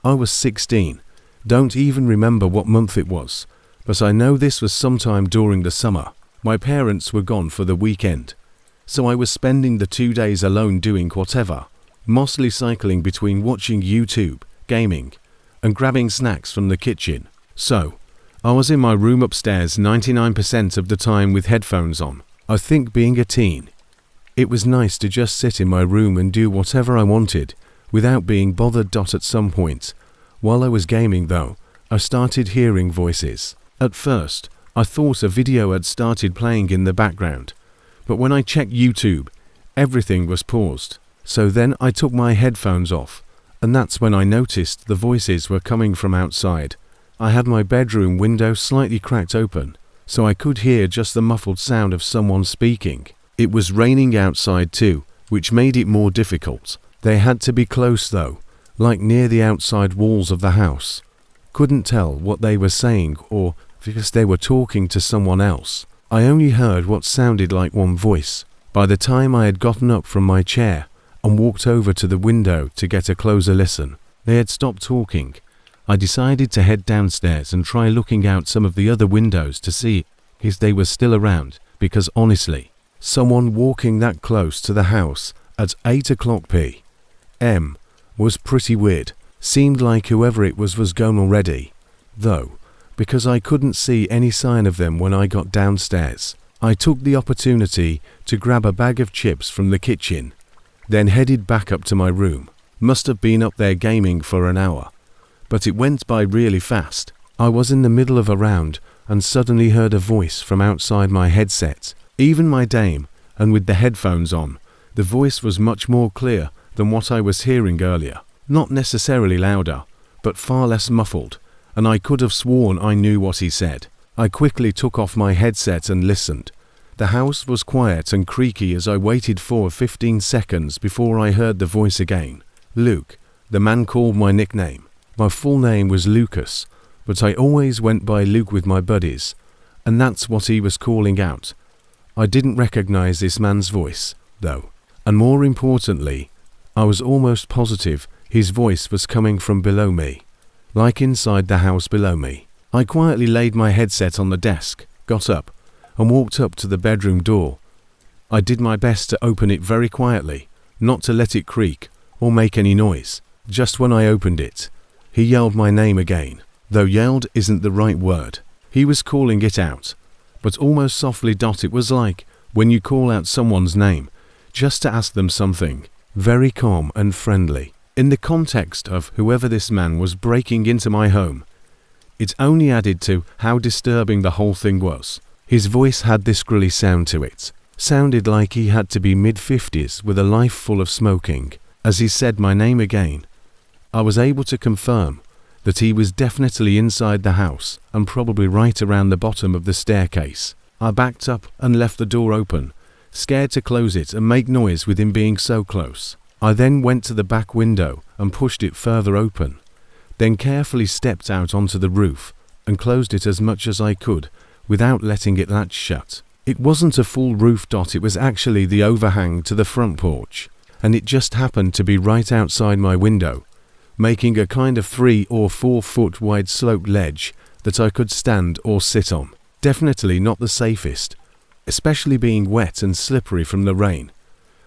I was 16, don't even remember what month it was, but I know this was sometime during the summer. My parents were gone for the weekend, so I was spending the 2 days alone doing whatever, mostly cycling between watching YouTube, gaming, and grabbing snacks from the kitchen. So, I was in my room upstairs 99% of the time with headphones on. I think being a teen, it was nice to just sit in my room and do whatever I wanted without being bothered. At some point, while I was gaming though, I started hearing voices. At first, I thought a video had started playing in the background, but when I checked YouTube, everything was paused. So then I took my headphones off, and that's when I noticed the voices were coming from outside. I had my bedroom window slightly cracked open, so I could hear just the muffled sound of someone speaking. It was raining outside too, which made it more difficult. They had to be close though, like near the outside walls of the house. Couldn't tell what they were saying or because they were talking to someone else. I only heard what sounded like one voice. By the time I had gotten up from my chair and walked over to the window to get a closer listen, they had stopped talking. I decided to head downstairs and try looking out some of the other windows to see if they were still around, because honestly, someone walking that close to the house at 8 o'clock p.m. was pretty weird. Seemed like whoever it was gone already, though, because I couldn't see any sign of them when I got downstairs. I took the opportunity to grab a bag of chips from the kitchen, then headed back up to my room. Must have been up there gaming for an hour, but it went by really fast. I was in the middle of a round and suddenly heard a voice from outside my headset. Even my dame, and with the headphones on, the voice was much more clear than what I was hearing earlier. Not necessarily louder, but far less muffled, and I could have sworn I knew what he said. I quickly took off my headset and listened. The house was quiet and creaky as I waited for 15 seconds before I heard the voice again. Luke, the man called my nickname. My full name was Lucas, but I always went by Luke with my buddies, and that's what he was calling out. I didn't recognize this man's voice, though, and more importantly, I was almost positive his voice was coming from below me, like inside the house below me. I quietly laid my headset on the desk, got up, and walked up to the bedroom door. I did my best to open it very quietly, not to let it creak or make any noise. Just when I opened it, he yelled my name again, though yelled isn't the right word. He was calling it out, but almost softly. It was like when you call out someone's name just to ask them something, very calm and friendly. In the context of whoever this man was breaking into my home, it only added to how disturbing the whole thing was. His voice had this grilly sound to it. Sounded like he had to be mid-50s with a life full of smoking. As he said my name again, I was able to confirm that he was definitely inside the house and probably right around the bottom of the staircase. I backed up and left the door open, scared to close it and make noise with him being so close. I then went to the back window and pushed it further open, then carefully stepped out onto the roof and closed it as much as I could without letting it latch shut. It wasn't a full roof. It was actually the overhang to the front porch, and it just happened to be right outside my window, making a kind of 3 or 4 foot wide sloped ledge that I could stand or sit on. Definitely not the safest, especially being wet and slippery from the rain.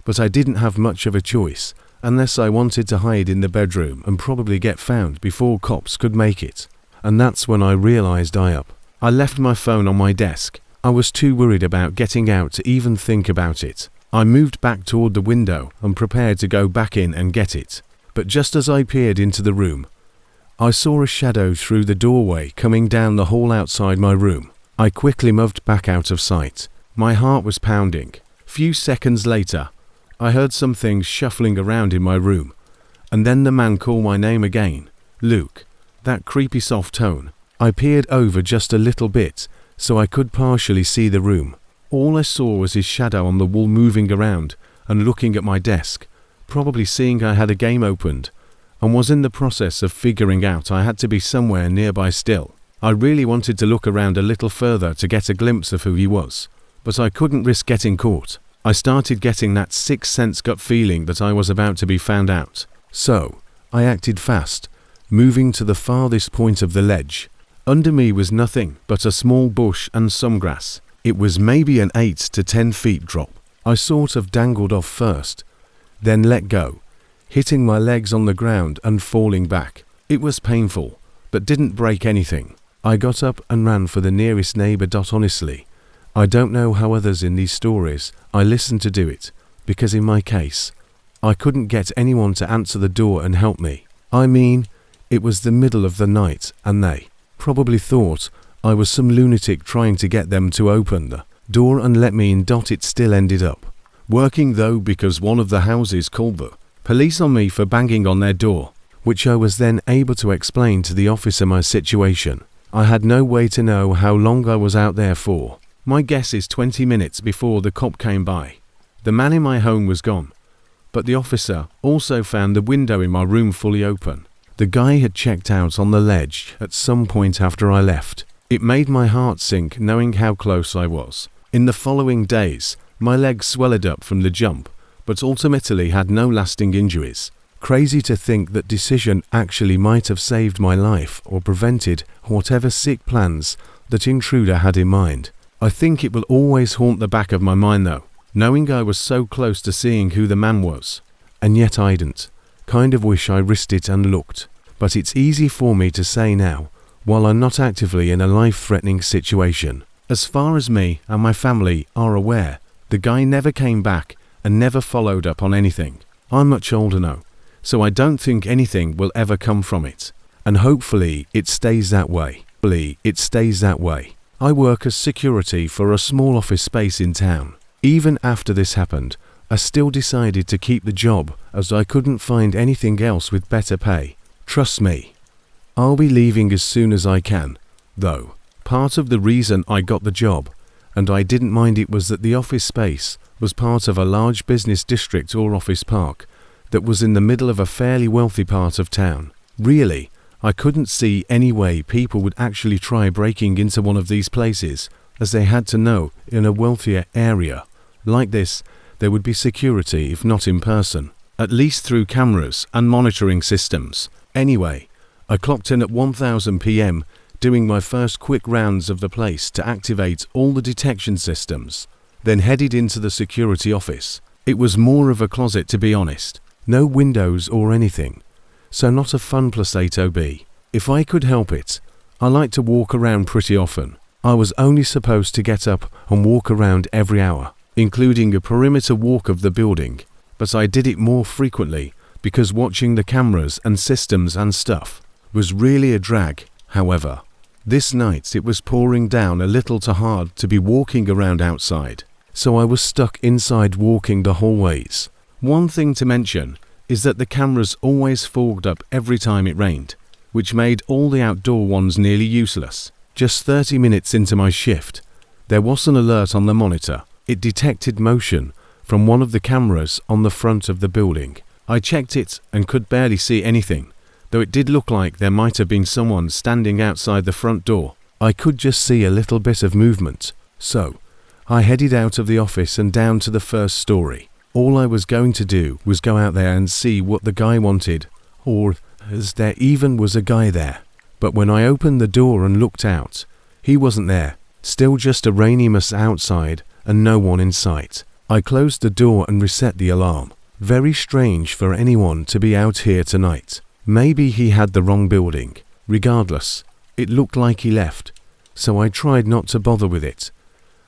But I didn't have much of a choice, unless I wanted to hide in the bedroom and probably get found before cops could make it. And that's when I realized I left my phone on my desk. I was too worried about getting out to even think about it. I moved back toward the window and prepared to go back in and get it. But just as I peered into the room, I saw a shadow through the doorway coming down the hall outside my room. I quickly moved back out of sight. My heart was pounding. Few seconds later, I heard something shuffling around in my room, and then the man called my name again, Luke, that creepy soft tone. I peered over just a little bit so I could partially see the room. All I saw was his shadow on the wall moving around and looking at my desk, probably seeing I had a game opened, and was in the process of figuring out I had to be somewhere nearby still. I really wanted to look around a little further to get a glimpse of who he was, but I couldn't risk getting caught. I started getting that sixth sense gut feeling that I was about to be found out. So, I acted fast, moving to the farthest point of the ledge. Under me was nothing but a small bush and some grass. It was maybe an 8 to 10 feet drop. I sort of dangled off first, then let go, hitting my legs on the ground and falling back. It was painful, but didn't break anything. I got up and ran for the nearest neighbor. Honestly, I don't know how others in these stories I listened to do it, because in my case, I couldn't get anyone to answer the door and help me. I mean, it was the middle of the night and they probably thought I was some lunatic trying to get them to open the door and let me in. It still ended up working though, because one of the houses called the police on me for banging on their door, which I was then able to explain to the officer my situation. I had no way to know how long I was out there for. My guess is 20 minutes before the cop came by. The man in my home was gone, but the officer also found the window in my room fully open. The guy had checked out on the ledge at some point after I left. It made my heart sink knowing how close I was. In the following days, my legs swelled up from the jump, but ultimately had no lasting injuries. Crazy to think that decision actually might have saved my life or prevented whatever sick plans that intruder had in mind. I think it will always haunt the back of my mind though, knowing I was so close to seeing who the man was. And yet I didn't. Kind of wish I risked it and looked. But it's easy for me to say now, while I'm not actively in a life-threatening situation. As far as me and my family are aware, the guy never came back and never followed up on anything. I'm much older now, so I don't think anything will ever come from it. And hopefully it stays that way. I work as security for a small office space in town. Even after this happened, I still decided to keep the job as I couldn't find anything else with better pay. Trust me, I'll be leaving as soon as I can, though. Part of the reason I got the job, and I didn't mind it, was that the office space was part of a large business district or office park that was in the middle of a fairly wealthy part of town. Really, I couldn't see any way people would actually try breaking into one of these places, as they had to know in a wealthier area like this there would be security if not in person, at least through cameras and monitoring systems. Anyway, I clocked in at 1000 PM doing my first quick rounds of the place to activate all the detection systems, then headed into the security office. It was more of a closet, to be honest. No windows or anything, so not a fun place to be. If I could help it, I like to walk around pretty often. I was only supposed to get up and walk around every hour, including a perimeter walk of the building, but I did it more frequently because watching the cameras and systems and stuff was really a drag. However, this night it was pouring down a little too hard to be walking around outside, so I was stuck inside walking the hallways. One thing to mention is that the cameras always fogged up every time it rained, which made all the outdoor ones nearly useless. Just 30 minutes into my shift, there was an alert on the monitor. It detected motion from one of the cameras on the front of the building. I checked it and could barely see anything, though it did look like there might have been someone standing outside the front door. I could just see a little bit of movement, so I headed out of the office and down to the first story. All I was going to do was go out there and see what the guy wanted, or as there even was a guy there. But when I opened the door and looked out, he wasn't there. Still just a rainy mess outside and no one in sight. I closed the door and reset the alarm. Very strange for anyone to be out here tonight. Maybe he had the wrong building. Regardless, it looked like he left, so I tried not to bother with it.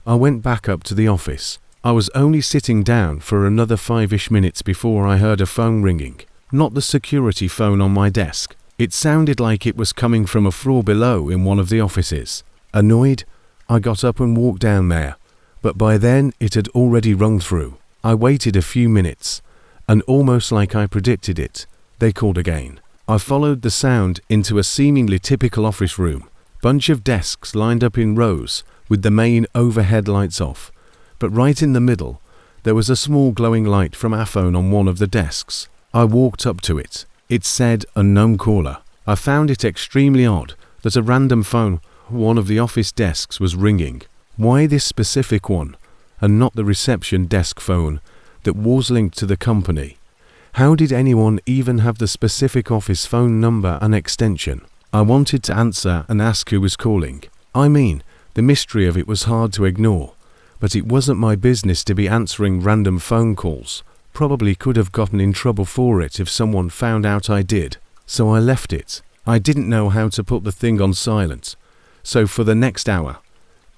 I went back up to the office. I was only sitting down for another 5-ish minutes before I heard a phone ringing. Not the security phone on my desk. It sounded like it was coming from a floor below in one of the offices. Annoyed, I got up and walked down there, but by then it had already rung through. I waited a few minutes, and almost like I predicted it, they called again. I followed the sound into a seemingly typical office room. Bunch of desks lined up in rows with the main overhead lights off, but right in the middle there was a small glowing light from a phone on one of the desks. I walked up to it. It said unknown caller. I found it extremely odd that a random phone one of the office desks was ringing. Why this specific one and not the reception desk phone that was linked to the company? How did anyone even have the specific office phone number and extension? I wanted to answer and ask who was calling. I mean, the mystery of it was hard to ignore, but it wasn't my business to be answering random phone calls. Probably could have gotten in trouble for it if someone found out I did, so I left it. I didn't know how to put the thing on silent, so for the next hour,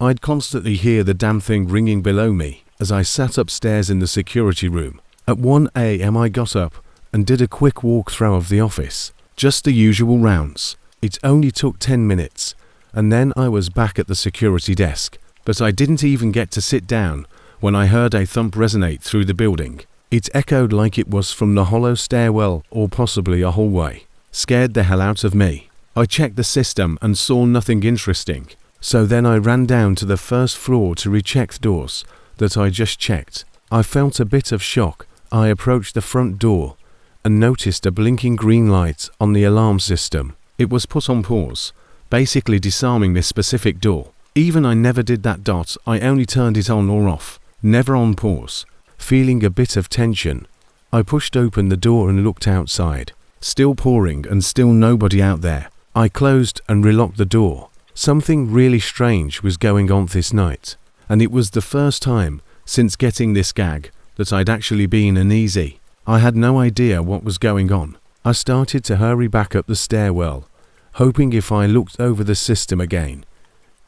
I'd constantly hear the damn thing ringing below me as I sat upstairs in the security room. At 1 a.m. I got up and did a quick walk-through of the office, just the usual rounds. It only took 10 minutes, and then I was back at the security desk, but I didn't even get to sit down when I heard a thump resonate through the building. It echoed like it was from the hollow stairwell or possibly a hallway. Scared the hell out of me. I checked the system and saw nothing interesting, so then I ran down to the first floor to recheck the doors that I just checked. I felt a bit of shock. I approached the front door and noticed a blinking green light on the alarm system. It was put on pause, basically disarming this specific door. Even I never did that dot, I only turned it on or off, never on pause. Feeling a bit of tension, I pushed open the door and looked outside. Still pouring and still nobody out there. I closed and relocked the door. Something really strange was going on this night, and it was the first time since getting this gag that I'd actually been uneasy. I had no idea what was going on. I started to hurry back up the stairwell, hoping if I looked over the system again,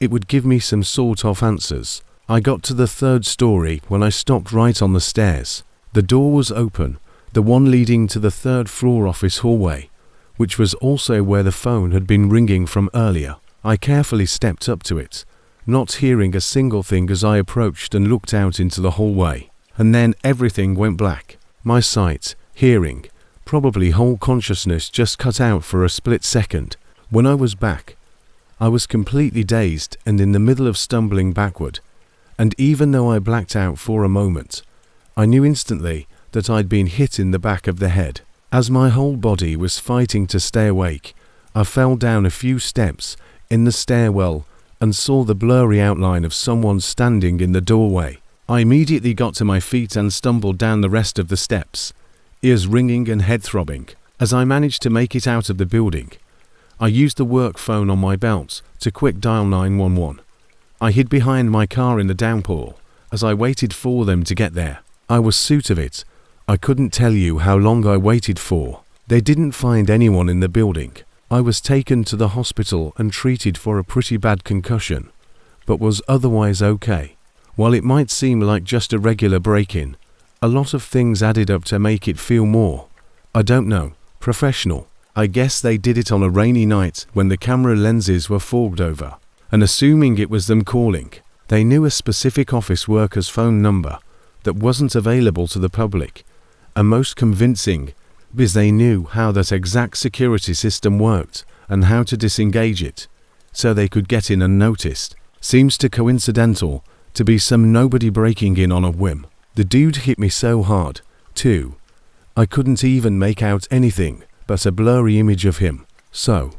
it would give me some sort of answers. I got to the 3rd story when I stopped right on the stairs. The door was open, the one leading to the 3rd floor office hallway, which was also where the phone had been ringing from earlier. I carefully stepped up to it, not hearing a single thing as I approached and looked out into the hallway. And then everything went black. My sight, hearing, probably whole consciousness just cut out for a split second. When I was back, I was completely dazed and in the middle of stumbling backward. And even though I blacked out for a moment, I knew instantly that I'd been hit in the back of the head. As my whole body was fighting to stay awake, I fell down a few steps in the stairwell and saw the blurry outline of someone standing in the doorway. I immediately got to my feet and stumbled down the rest of the steps, ears ringing and head throbbing. As I managed to make it out of the building, I used the work phone on my belt to quick dial 911. I hid behind my car in the downpour as I waited for them to get there. I was suit of it. I couldn't tell you how long I waited for. They didn't find anyone in the building. I was taken to the hospital and treated for a pretty bad concussion, but was otherwise okay. While it might seem like just a regular break-in, a lot of things added up to make it feel more, I don't know, professional. I guess they did it on a rainy night when the camera lenses were fogged over. And assuming it was them calling, they knew a specific office worker's phone number that wasn't available to the public, and most convincing, because they knew how that exact security system worked and how to disengage it, so they could get in unnoticed. Seems too coincidental to be some nobody breaking in on a whim. The dude hit me so hard, too, I couldn't even make out anything but a blurry image of him, so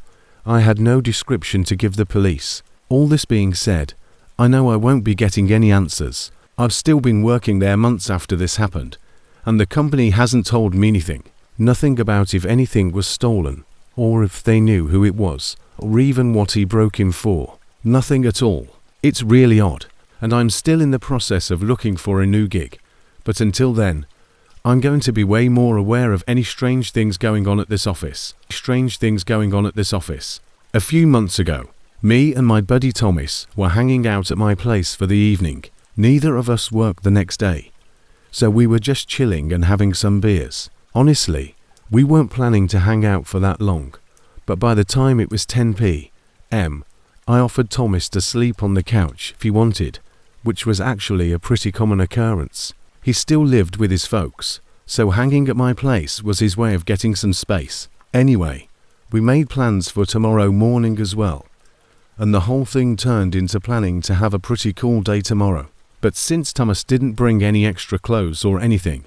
I had no description to give the police. All this being said, I know I won't be getting any answers. I've still been working there months after this happened, and the company hasn't told me anything. Nothing about if anything was stolen, or if they knew who it was, or even what he broke in for. Nothing at all. It's really odd, and I'm still in the process of looking for a new gig. But until then, I'm going to be way more aware of any strange things going on at this office. A few months ago, me and my buddy Thomas were hanging out at my place for the evening. Neither of us worked the next day, so we were just chilling and having some beers. Honestly, we weren't planning to hang out for that long, but by the time it was 10 p.m., I offered Thomas to sleep on the couch if he wanted, which was actually a pretty common occurrence. He still lived with his folks, so hanging at my place was his way of getting some space. Anyway, we made plans for tomorrow morning as well, and the whole thing turned into planning to have a pretty cool day tomorrow. But since Thomas didn't bring any extra clothes or anything,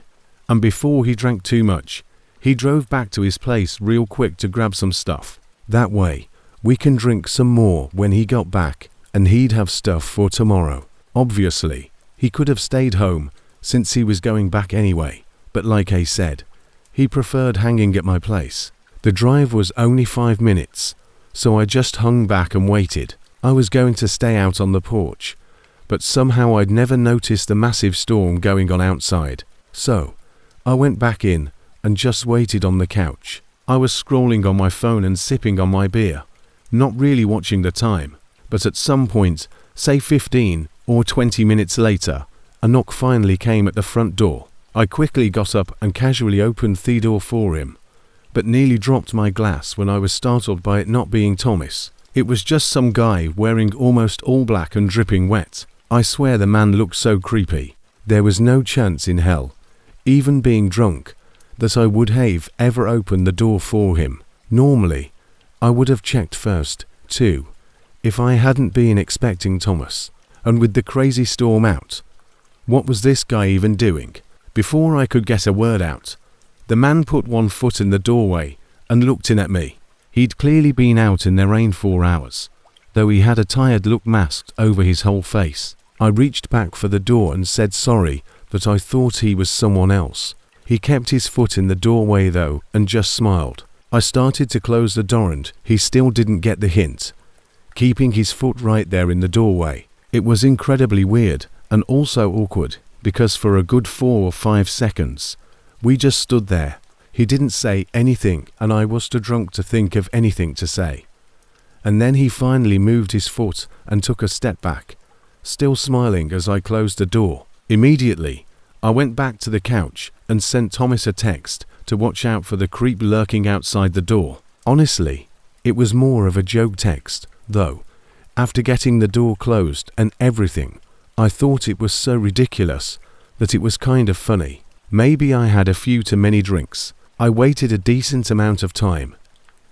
and before he drank too much, he drove back to his place real quick to grab some stuff. That way, we can drink some more when he got back, and he'd have stuff for tomorrow. Obviously, he could have stayed home since he was going back anyway, but like I said, He preferred hanging at my place. The drive was only 5 minutes, so I just hung back and waited. I was going to stay out on the porch, but somehow I'd never noticed the massive storm going on outside. So, I went back in and just waited on the couch. I was scrolling on my phone and sipping on my beer, not really watching the time, but at some point, say 15 or 20 minutes later, a knock finally came at the front door. I quickly got up and casually opened the door for him, but nearly dropped my glass when I was startled by it not being Thomas. It was just some guy wearing almost all black and dripping wet. I swear the man looked so creepy. There was no chance in hell, even being drunk, that I would have ever opened the door for him. Normally, I would have checked first, too, if I hadn't been expecting Thomas. And with the crazy storm out, what was this guy even doing? Before I could get a word out, the man put one foot in the doorway and looked in at me. He'd clearly been out in the rain 4 hours, though he had a tired look masked over his whole face. I reached back for the door and said sorry that I thought he was someone else. He kept his foot in the doorway though and just smiled. I started to close the door and he still didn't get the hint, keeping his foot right there in the doorway. It was incredibly weird and also awkward because for a good 4 or 5 seconds, we just stood there. He didn't say anything and I was too drunk to think of anything to say. And then he finally moved his foot and took a step back, still smiling as I closed the door. Immediately, I went back to the couch and sent Thomas a text to watch out for the creep lurking outside the door. Honestly, it was more of a joke text, though. After getting the door closed and everything, I thought it was so ridiculous that it was kind of funny. Maybe I had a few too many drinks. I waited a decent amount of time,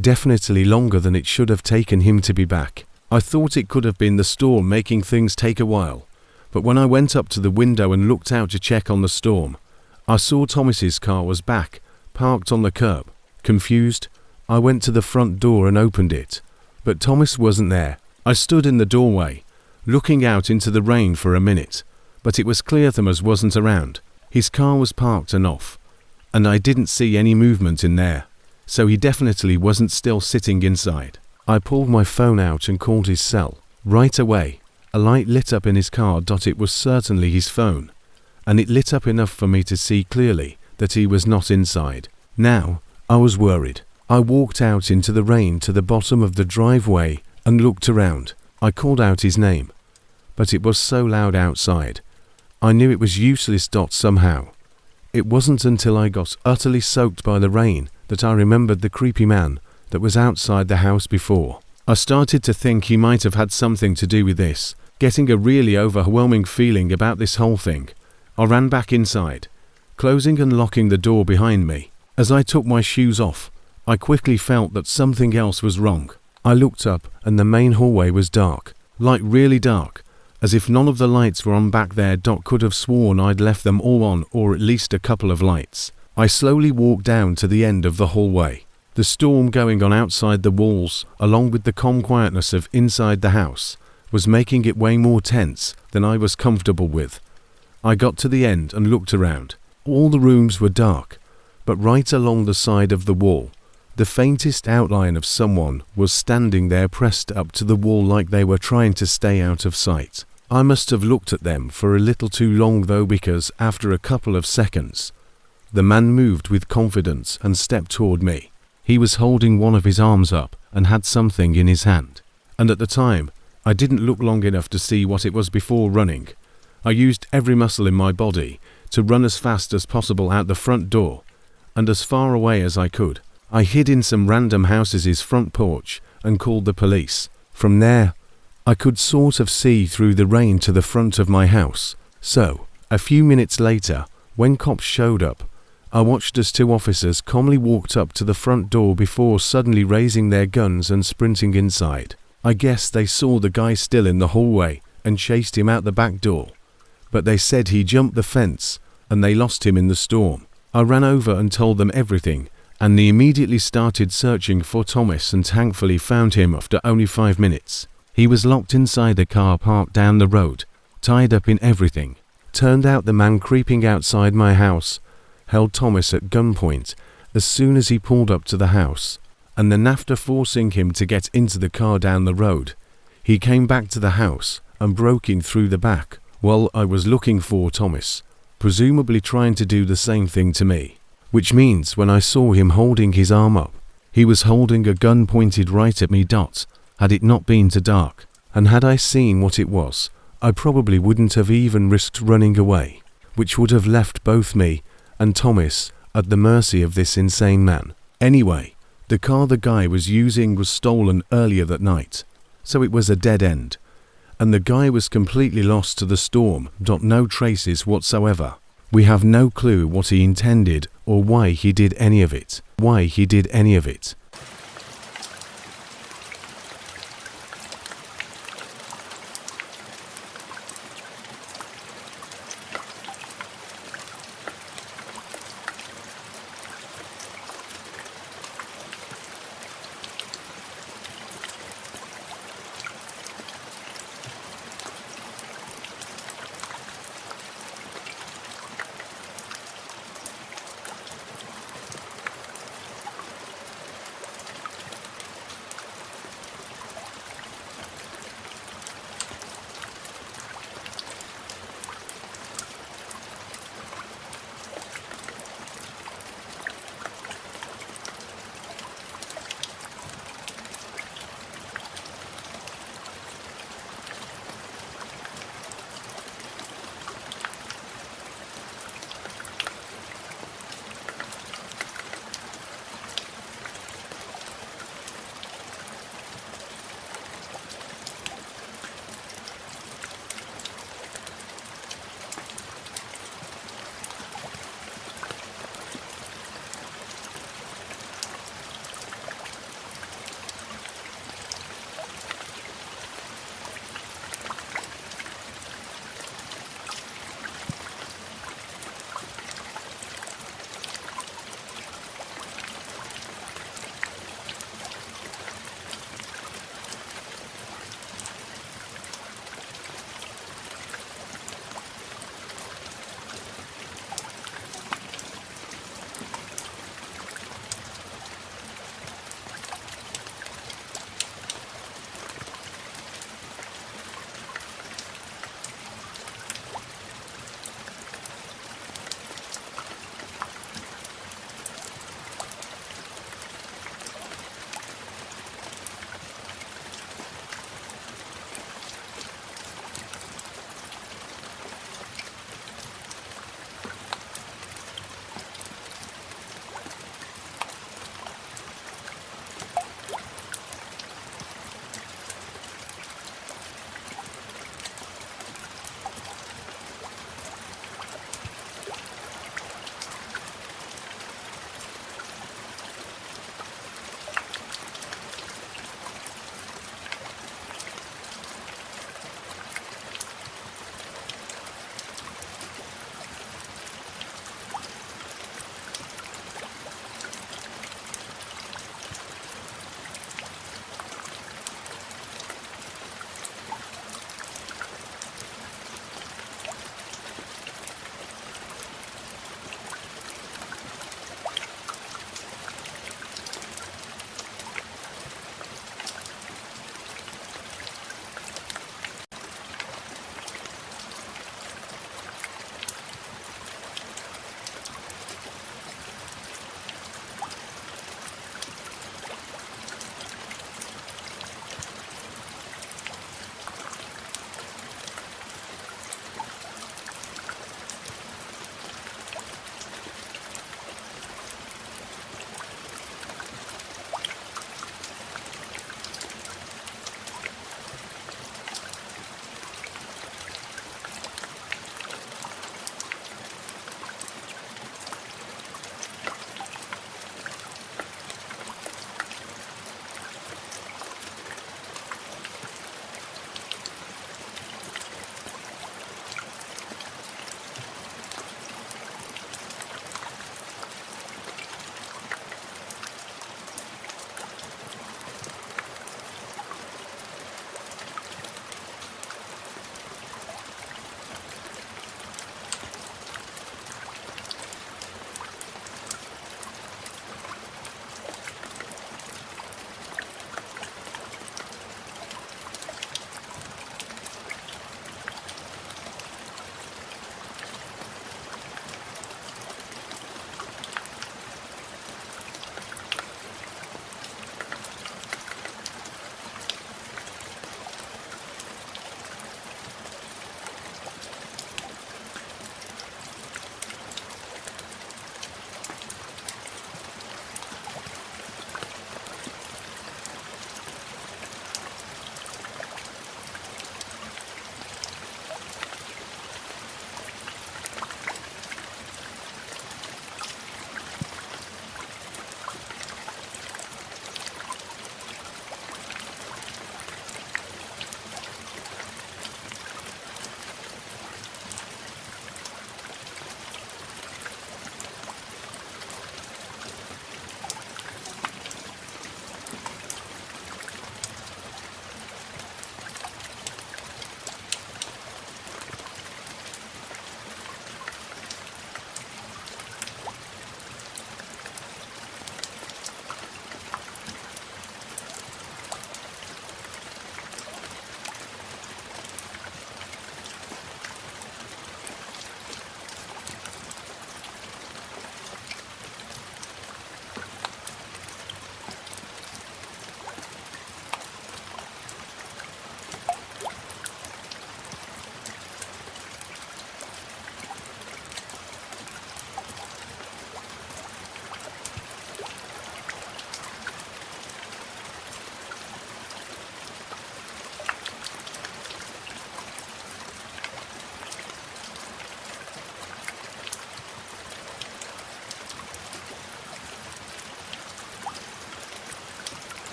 definitely longer than it should have taken him to be back. I thought it could have been the storm making things take a while, but when I went up to the window and looked out to check on the storm, I saw Thomas's car was back, parked on the curb. Confused, I went to the front door and opened it, but Thomas wasn't there. I stood in the doorway, looking out into the rain for a minute, but it was clear Thomas wasn't around. His car was parked and off, and I didn't see any movement in there, so he definitely wasn't still sitting inside. I pulled my phone out and called his cell. Right away, a light lit up in his car. It was certainly his phone, and it lit up enough for me to see clearly that he was not inside. Now, I was worried. I walked out into the rain to the bottom of the driveway and looked around. I called out his name, but it was so loud outside. I knew it was useless. Somehow. It wasn't until I got utterly soaked by the rain that I remembered the creepy man that was outside the house before. I started to think he might have had something to do with this, getting a really overwhelming feeling about this whole thing. I ran back inside, closing and locking the door behind me. As I took my shoes off, I quickly felt that something else was wrong. I looked up and the main hallway was dark, like really dark, as if none of the lights were on back there. Could have sworn I'd left them all on, or at least a couple of lights. I slowly walked down to the end of the hallway. The storm going on outside the walls, along with the calm quietness of inside the house, was making it way more tense than I was comfortable with. I got to the end and looked around. All the rooms were dark, but right along the side of the wall, the faintest outline of someone was standing there pressed up to the wall like they were trying to stay out of sight. I must have looked at them for a little too long though, because after a couple of seconds, the man moved with confidence and stepped toward me. He was holding one of his arms up and had something in his hand. And at the time, I didn't look long enough to see what it was before running. I used every muscle in my body to run as fast as possible out the front door and as far away as I could. I hid in some random house's front porch and called the police. From there, I could sort of see through the rain to the front of my house. So, a few minutes later, when cops showed up, I watched as 2 officers calmly walked up to the front door before suddenly raising their guns and sprinting inside. I guess they saw the guy still in the hallway and chased him out the back door, but they said he jumped the fence and they lost him in the storm. I ran over and told them everything, and they immediately started searching for Thomas and thankfully found him after only 5 minutes. He was locked inside the car parked down the road, tied up in everything. Turned out the man creeping outside my house held Thomas at gunpoint as soon as he pulled up to the house, and then after forcing him to get into the car down the road, he came back to the house and broke in through the back while I was looking for Thomas, presumably trying to do the same thing to me. Which means when I saw him holding his arm up, he was holding a gun pointed right at me. Had it not been too dark, and had I seen what it was, I probably wouldn't have even risked running away, which would have left both me and Thomas at the mercy of this insane man. Anyway, the car the guy was using was stolen earlier that night, so it was a dead end, and the guy was completely lost to the storm. No traces whatsoever. We have no clue what he intended or why he did any of it.